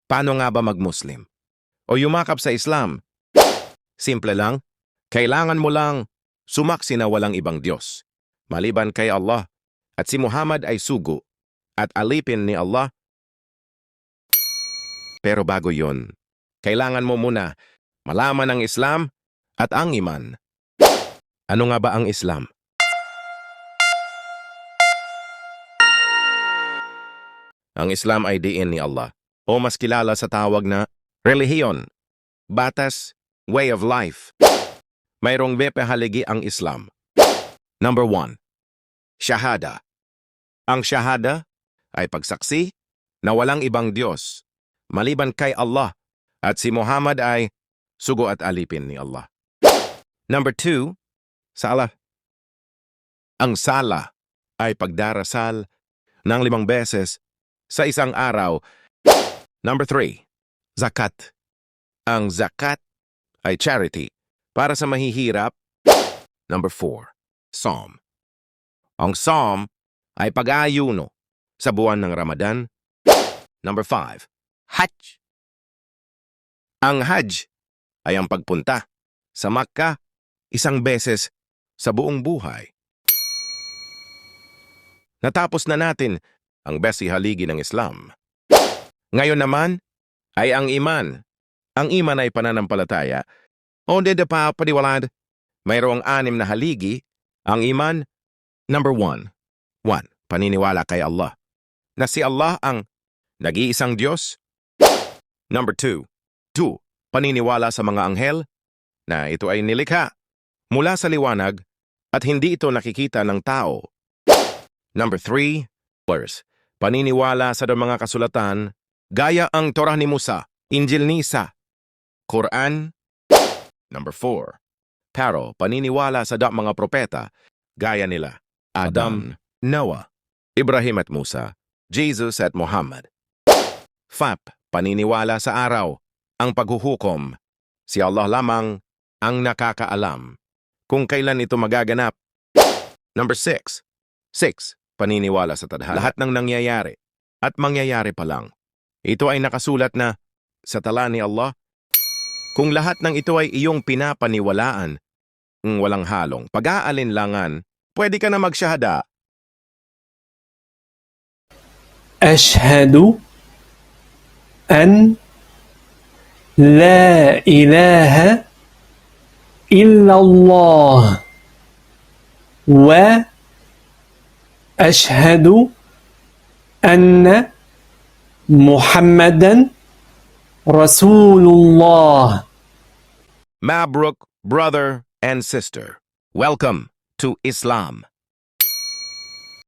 Paano nga ba mag-Muslim? O yumakap sa Islam? Simple lang, kailangan mo lang sumaksi na walang ibang Diyos, maliban kay Allah, at si Muhammad ay sugo at alipin ni Allah. Pero bago yon, kailangan mo muna malaman ang Islam at ang iman. Ano nga ba ang Islam? Ang Islam ay diin ni Allah, o mas kilala sa tawag na relihiyon, batas, way of life. Mayroong haligi ang Islam. Number 1. Shahada. Ang shahada ay pagsaksi na walang ibang Diyos, maliban kay Allah, at si Muhammad ay sugo at alipin ni Allah. Number 2. Sala. Ang sala ay pagdarasal ng 5 beses sa isang araw. Number 3. Zakat. Ang zakat ay charity para sa mahihirap. Number 4. Psalm. Ang psalm ay pag-aayuno sa buwan ng Ramadan. Number 5. Hajj. Ang Hajj ay ang pagpunta sa Makkah 1 beses sa buong buhay. Natapos na natin ang haligi ng Islam. Ngayon naman ay ang iman. Ang iman ay pananampalataya o padiwalad. Mayroong 6 na haligi. Ang iman, number 1. 1. Paniniwala kay Allah, na si Allah ang nag-iisang Diyos. Number 2. 2. Paniniwala sa mga anghel, na ito ay nilikha mula sa liwanag at hindi ito nakikita ng tao. Number 3. Paniniwala sa mga kasulatan, gaya ang Torah ni Musa, Injil ni Isa, Quran. Number 4. Pero paniniwala sa mga propeta, gaya nila Adam, Noah, Ibrahim at Musa, Jesus at Muhammad. 5. Paniniwala sa araw, ang paghuhukom. Si Allah lamang ang nakakaalam kung kailan ito magaganap. Number 6. 6. Paniniwala sa tadhana. Lahat ng nangyayari at mangyayari pa lang, ito ay nakasulat na sa tala ni Allah. Kung lahat ng ito ay iyong pinapaniwalaan, walang halong pag-aalinlangan, pwede ka na magsyahada. أشهد أن لا إله إلا الله وأشهد أن محمدا رسول الله. Mabruk, brother and sister, welcome to Islam.